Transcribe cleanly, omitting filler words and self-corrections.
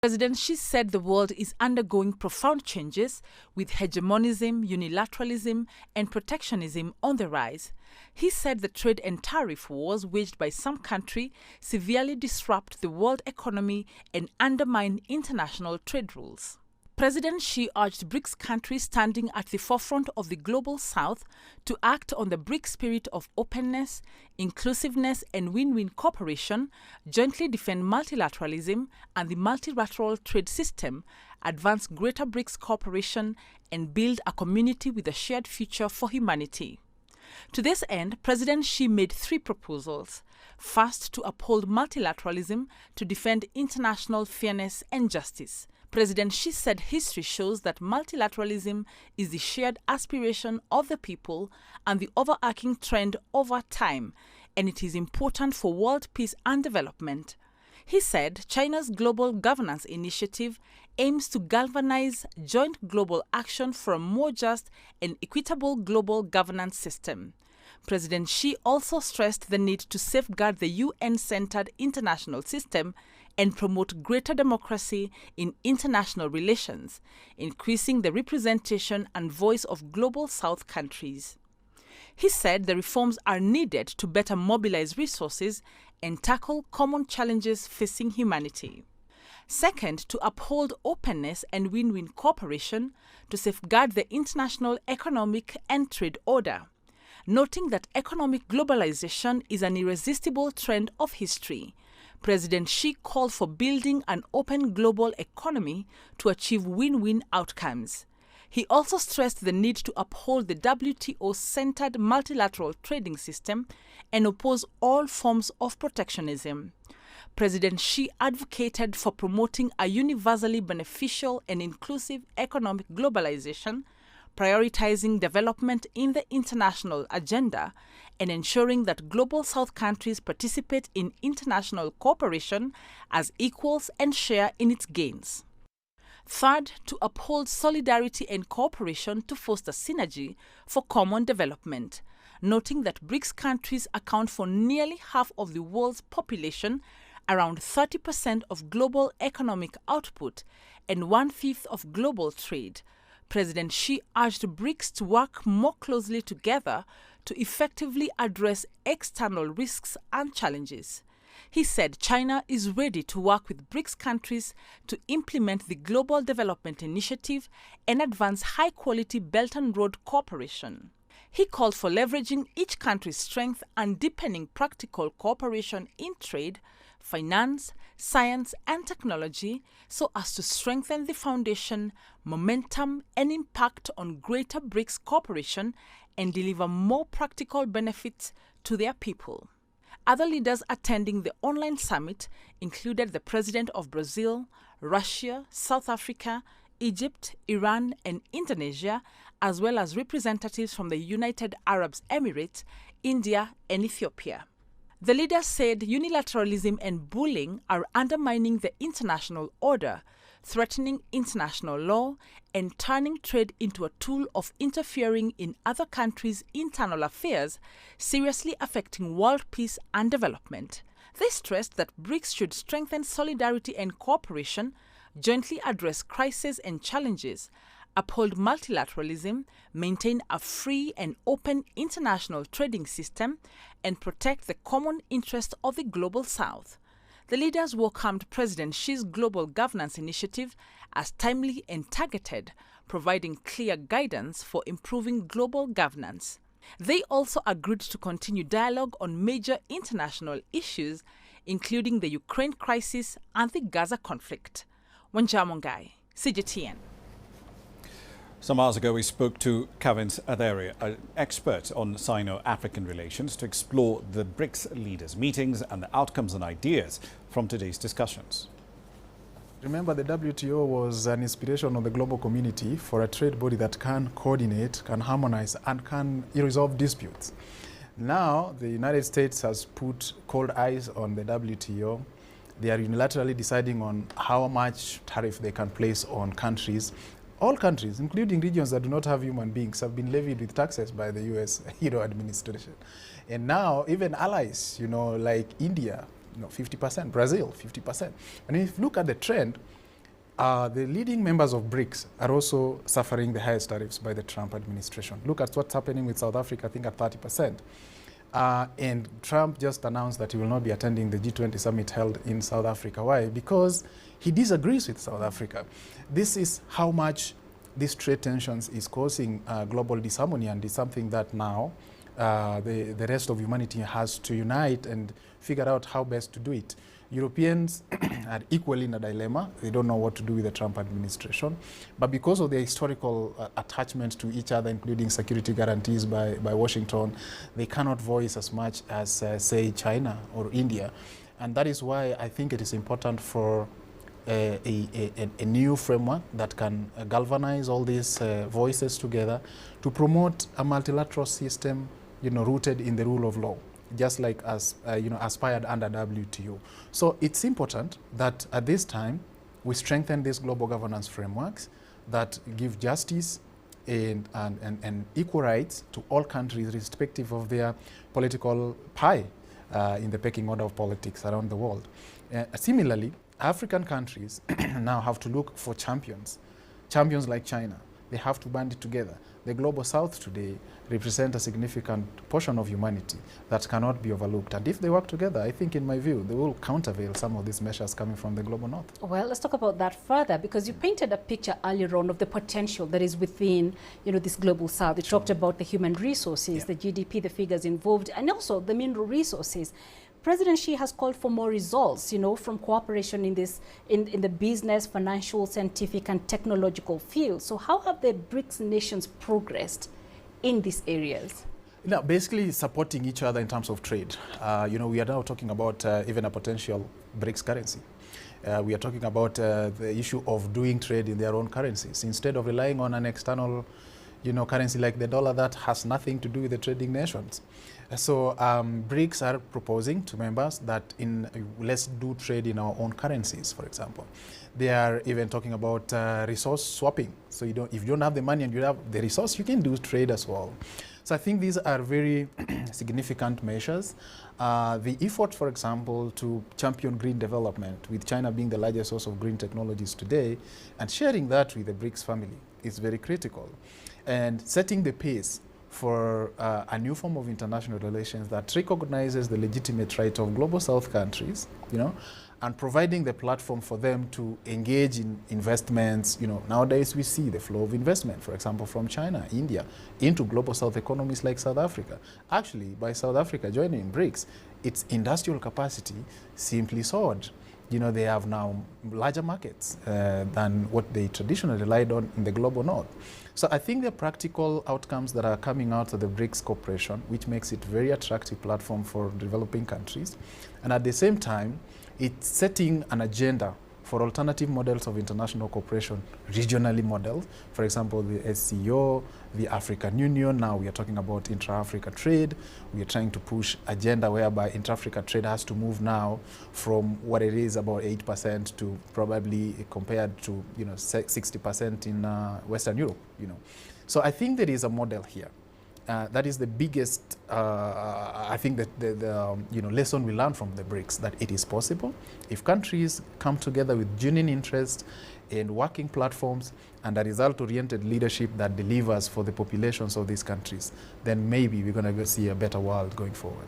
President Xi said the world is undergoing profound changes, with hegemonism, unilateralism, and protectionism on the rise. He said the trade and tariff wars waged by some countries severely disrupt the world economy and undermine international trade rules. President Xi urged BRICS countries standing at the forefront of the global south to act on the BRICS spirit of openness, inclusiveness, and win-win cooperation, jointly defend multilateralism and the multilateral trade system, advance greater BRICS cooperation, and build a community with a shared future for humanity. To this end, President Xi made three proposals. First, to uphold multilateralism to defend international fairness and justice. President Xi said history shows that multilateralism is the shared aspiration of the people and the overarching trend over time, and it is important for world peace and development. He said China's Global Governance Initiative aims to galvanize joint global action for a more just and equitable global governance system. President Xi also stressed the need to safeguard the UN-centered international system and promote greater democracy in international relations, increasing the representation and voice of Global South countries. He said the reforms are needed to better mobilize resources and tackle common challenges facing humanity. Second, to uphold openness and win-win cooperation to safeguard the international economic and trade order, noting that economic globalization is an irresistible trend of history. President Xi called for building an open global economy to achieve win-win outcomes. He also stressed the need to uphold the WTO-centered multilateral trading system and oppose all forms of protectionism. President Xi advocated for promoting a universally beneficial and inclusive economic globalization, prioritizing development in the international agenda, and ensuring that Global South countries participate in international cooperation as equals and share in its gains. Third, to uphold solidarity and cooperation to foster synergy for common development, noting that BRICS countries account for nearly half of the world's population, around 30% of global economic output, and 1/5 of global trade. President Xi urged BRICS to work more closely together to effectively address external risks and challenges. He said China is ready to work with BRICS countries to implement the Global Development Initiative and advance high-quality Belt and Road cooperation. He called for leveraging each country's strength and deepening practical cooperation in trade, finance, science, and technology so as to strengthen the foundation, momentum, and impact on greater BRICS cooperation and deliver more practical benefits to their people. Other leaders attending the online summit included the President of Brazil, Russia, South Africa, Egypt, Iran, and Indonesia, as well as representatives from the United Arab Emirates, India, and Ethiopia. The leaders said unilateralism and bullying are undermining the international order, threatening international law, and turning trade into a tool of interfering in other countries' internal affairs, seriously affecting world peace and development. They stressed that BRICS should strengthen solidarity and cooperation, jointly address crises and challenges, uphold multilateralism, maintain a free and open international trading system, and protect the common interest of the Global South. The leaders welcomed President Xi's Global Governance Initiative as timely and targeted, providing clear guidance for improving global governance. They also agreed to continue dialogue on major international issues, including the Ukraine crisis and the Gaza conflict. Wanjamongai, CGTN. Some hours ago, we spoke to Kavins Adharia, an expert on Sino-African relations, to explore the BRICS leaders' meetings and the outcomes and ideas from today's discussions. Remember, the WTO was an inspiration of the global community for a trade body that can coordinate, can harmonize, and can resolve disputes. Now, the United States has put cold eyes on the WTO. They are unilaterally deciding on how much tariff they can place on countries. All countries, including regions that do not have human beings, have been levied with taxes by the US administration. And now even allies, like India, 50%, Brazil, 50%. And if you look at the trend, The leading members of BRICS are also suffering the highest tariffs by the Trump administration. Look at what's happening with South Africa, I think at 30%. And Trump just announced that he will not be attending the G20 summit held in South Africa. Why? Because he disagrees with South Africa. This is how much these trade tensions is causing global disharmony, and it's something that now the rest of humanity has to unite and figure out how best to do it. Europeans are equally in a dilemma. They don't know what to do with the Trump administration. But because of their historical attachment to each other, including security guarantees by Washington, they cannot voice as much as, say, China or India. And that is why I think it is important for a new framework that can galvanize all these voices together to promote a multilateral system, rooted in the rule of law, just like as aspired under WTO. So it's important that at this time we strengthen these global governance frameworks that give justice and equal rights to all countries, irrespective of their political pie in the pecking order of politics around the world. Similarly, African countries now have to look for champions like China. They have to band it together. The Global South today represent a significant portion of humanity that cannot be overlooked. And if they work together, I think, in my view, they will countervail some of these measures coming from the Global North. Well, let's talk about that further, because you painted a picture earlier on of the potential that is within, this Global South. You talked about the human resources, the GDP, the figures involved, and also the mineral resources. President Xi has called for more results, from cooperation in the business, financial, scientific, and technological fields. So how have the BRICS nations progressed in these areas? Basically supporting each other in terms of trade. We are now talking about even a potential BRICS currency. We are talking about the issue of doing trade in their own currencies instead of relying on an external currency like the dollar that has nothing to do with the trading nations. So BRICS are proposing to members that let's do trade in our own currencies, for example. They are even talking about resource swapping. So if you don't have the money and you have the resource, you can do trade as well. So I think these are very significant measures. The effort, for example, to champion green development, with China being the largest source of green technologies today, and sharing that with the BRICS family is very critical. And setting the pace for a new form of international relations that recognizes the legitimate right of Global South countries, and providing the platform for them to engage in investments. Nowadays we see the flow of investment, for example, from China, India, into Global South economies like South Africa. Actually, by South Africa joining BRICS, its industrial capacity simply soared. They have now larger markets than what they traditionally relied on in the Global North. So I think the practical outcomes that are coming out of the BRICS cooperation, which makes it a very attractive platform for developing countries, and at the same time, it's setting an agenda for alternative models of international cooperation, regionally modeled. For example, the SCO, the African Union. Now we are talking about intra-Africa trade. We are trying to push agenda whereby intra-Africa trade has to move now from what it is, about 8%, to probably compared to 60% in Western Europe. So I think there is a model here. That is the biggest, I think, that the lesson we learn from the BRICS, that it is possible if countries come together with genuine interest in working platforms and a result-oriented leadership that delivers for the populations of these countries. Then maybe we're going to see a better world going forward.